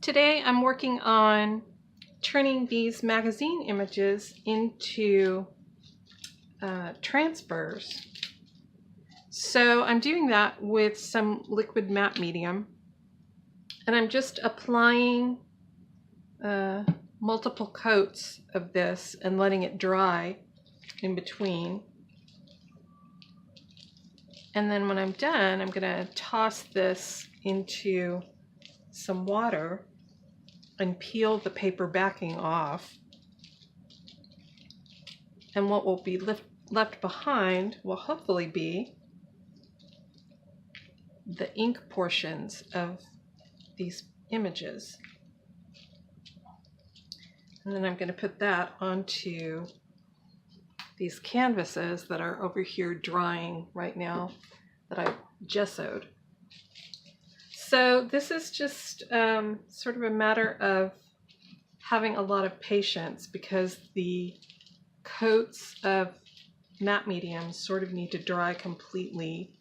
Today I'm working on turning these magazine images into transfers. So I'm doing that with some liquid matte medium, and I'm just applying multiple coats of this and letting it dry in between. And then when I'm done, I'm going to toss this into some water and peel the paper backing off. And what will be left behind will hopefully be the ink portions of these images. And then I'm going to put that onto these canvases that are over here drying right now that I gessoed. So this is just sort of a matter of having a lot of patience, because the coats of matte medium sort of need to dry completely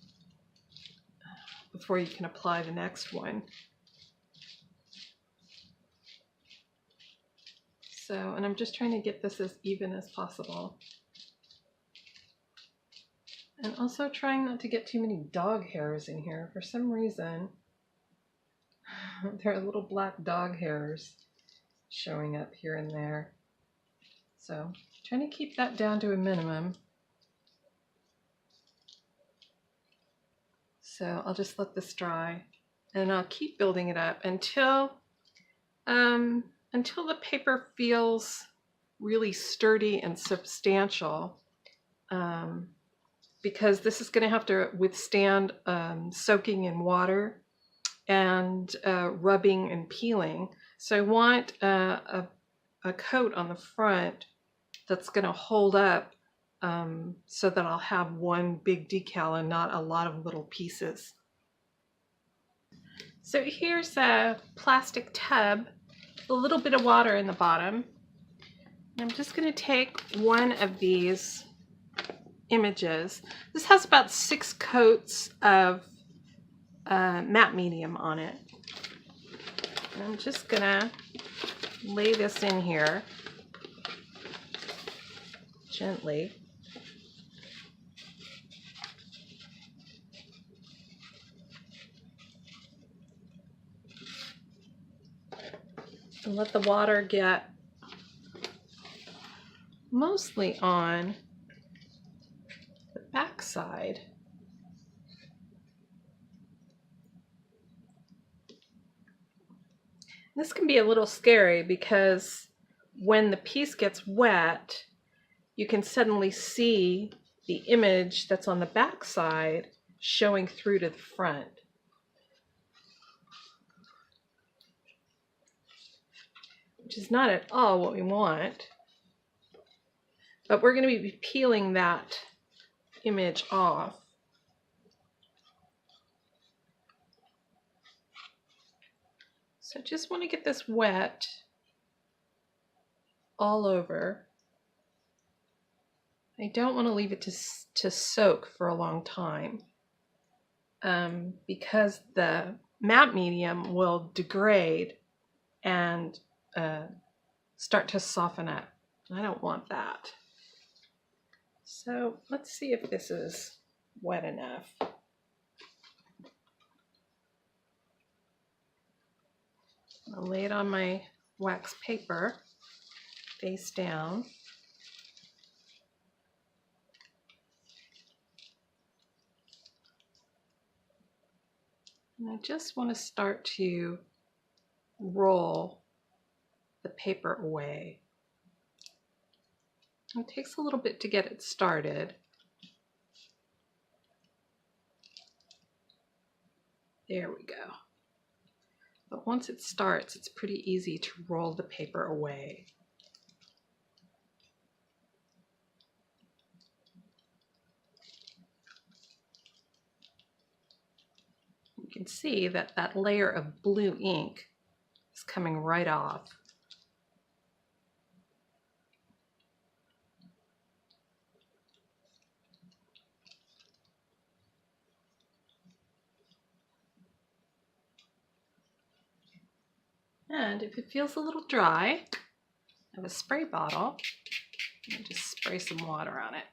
before you can apply the next one. So, and I'm just trying to get this as even as possible. And also trying not to get too many dog hairs in here. For some reason, there are little black dog hairs showing up here and there. So, trying to keep that down to a minimum. So I'll just let this dry, and I'll keep building it up until the paper feels really sturdy and substantial, because this is going to have to withstand soaking in water and rubbing and peeling. So I want a coat on the front that's going to hold up, so that I'll have one big decal and not a lot of little pieces. So here's a plastic tub, a little bit of water in the bottom. I'm just going to take one of these images. This has about 6 coats of matte medium on it. And I'm just going to lay this in here gently. And let the water get mostly on the back side. This can be a little scary, because when the piece gets wet, you can suddenly see the image that's on the back side showing through to the front. Which is not at all what we want. But we're going to be peeling that image off. So just want to get this wet all over. I don't want to leave it to soak for a long time, because the matte medium will degrade and start to soften up. I don't want that. So let's see if this is wet enough. I'll lay it on my wax paper face down. And I just want to start to roll the paper away. It takes a little bit to get it started. There we go. But once it starts, it's pretty easy to roll the paper away. You can see that that layer of blue ink is coming right off. And if it feels a little dry, I have a spray bottle and just spray some water on it.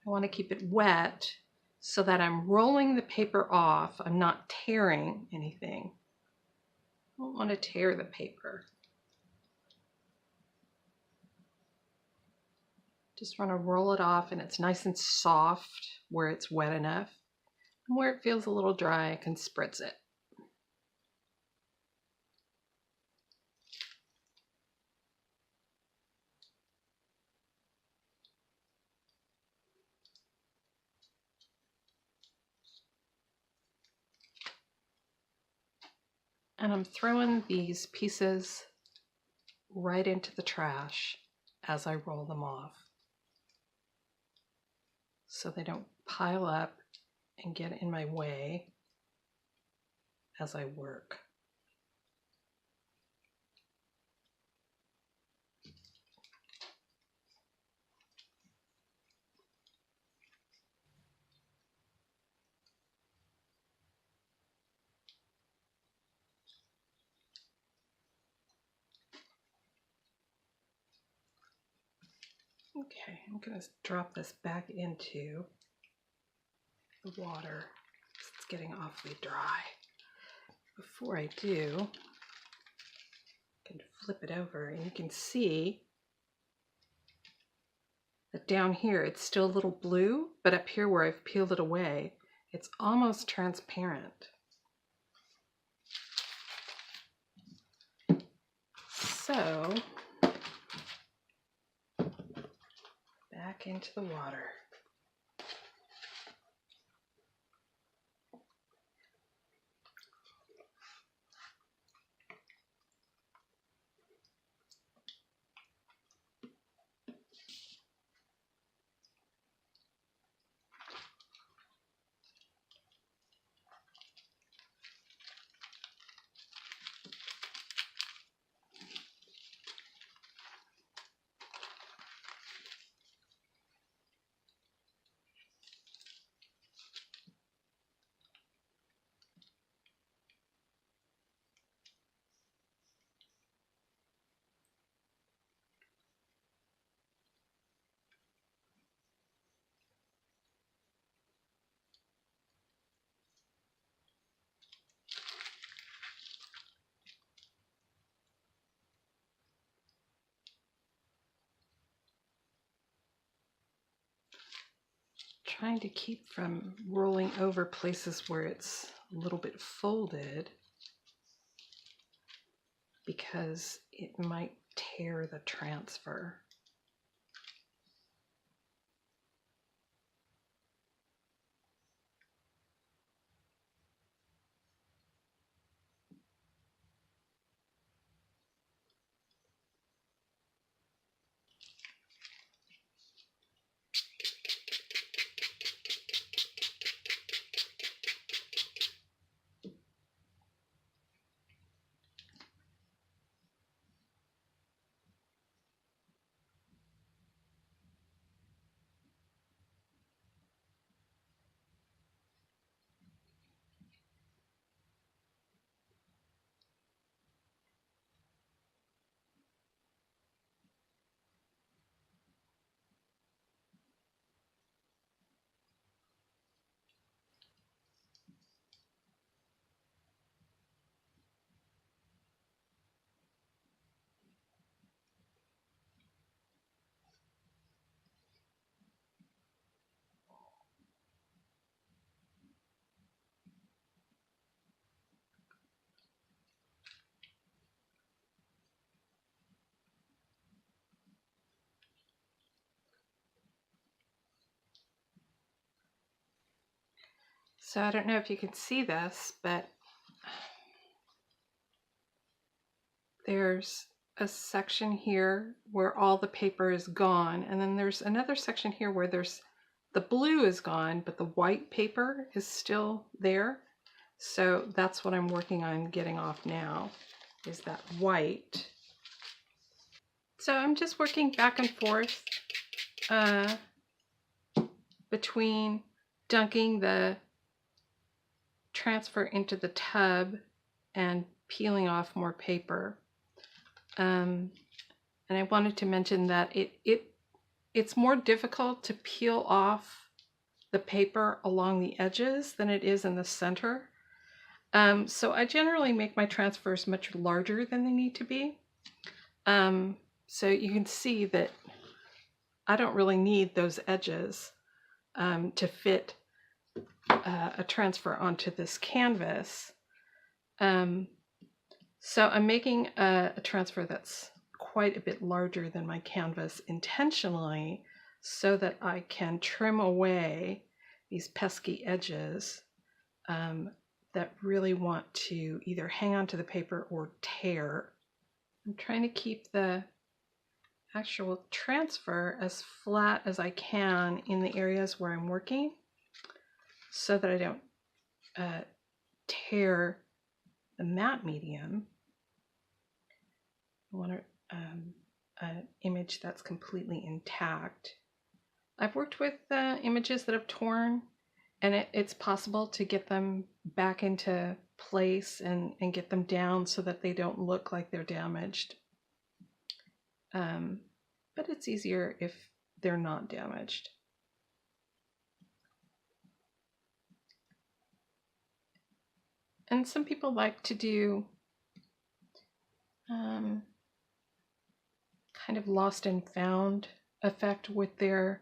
I want to keep it wet so that I'm rolling the paper off. I'm not tearing anything. I don't want to tear the paper. Just want to roll it off and it's nice and soft where it's wet enough. And where it feels a little dry, I can spritz it. And I'm throwing these pieces right into the trash as I roll them off, so they don't pile up and get in my way as I work. Okay, I'm going to drop this back into the water. It's getting awfully dry. Before I do, I can flip it over and you can see that down here it's still a little blue, but up here where I've peeled it away, it's almost transparent. So, back into the water. Trying to keep from rolling over places where it's a little bit folded because it might tear the transfer. So I don't know if you can see this, but there's a section here where all the paper is gone, and then there's another section here where the blue is gone, but the white paper is still there. So that's what I'm working on getting off now, is that white. So I'm just working back and forth between dunking the transfer into the tub and peeling off more paper. And I wanted to mention that it's more difficult to peel off the paper along the edges than it is in the center. So I generally make my transfers much larger than they need to be. So you can see that I don't really need those edges to fit a transfer onto this canvas. So I'm making a transfer that's quite a bit larger than my canvas intentionally so that I can trim away these pesky edges that really want to either hang on to the paper or tear. I'm trying to keep the actual transfer as flat as I can in the areas where I'm working so that I don't tear the matte medium. I want an image that's completely intact. I've worked with images that have torn, and it's possible to get them back into place and get them down so that they don't look like they're damaged. But it's easier if they're not damaged. And some people like to do kind of lost and found effect with their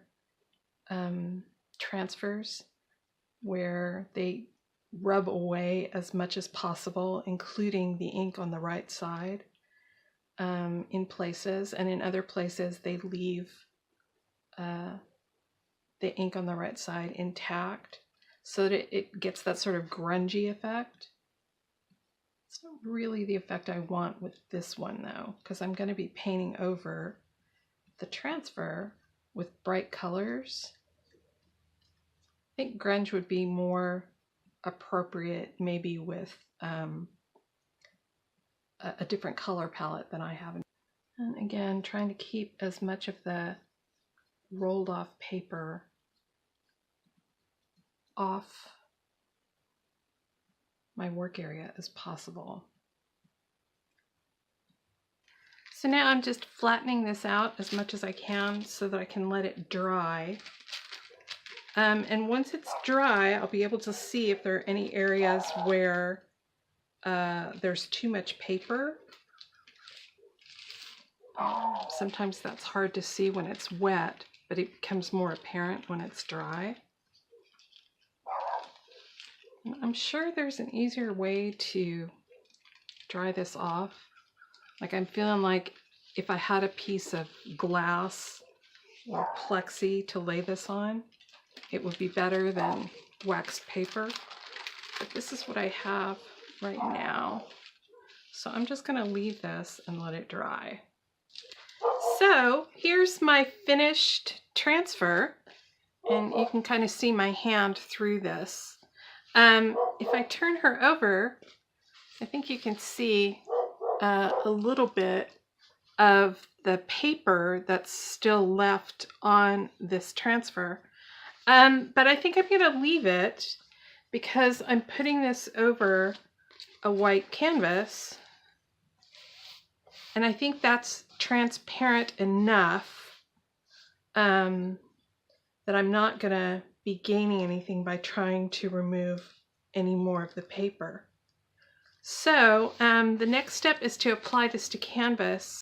transfers, where they rub away as much as possible, including the ink on the right side in places, and in other places they leave the ink on the right side intact so that it gets that sort of grungy effect. It's not really the effect I want with this one though, because I'm going to be painting over the transfer with bright colors. I think grunge would be more appropriate maybe with a different color palette than I have. And again, trying to keep as much of the rolled off paper off my work area as possible. So now I'm just flattening this out as much as I can so that I can let it dry. And once it's dry, I'll be able to see if there are any areas where there's too much paper. Sometimes that's hard to see when it's wet, but it becomes more apparent when it's dry. I'm sure there's an easier way to dry this off. Like I'm feeling like if I had a piece of glass or plexi to lay this on, it would be better than waxed paper. But this is what I have right now. So I'm just going to leave this and let it dry. So here's my finished transfer, and you can kind of see my hand through this. If I turn her over, I think you can see a little bit of the paper that's still left on this transfer. But I think I'm going to leave it because I'm putting this over a white canvas, and I think that's transparent enough that I'm not going to be gaining anything by trying to remove any more of the paper. So the next step is to apply this to canvas.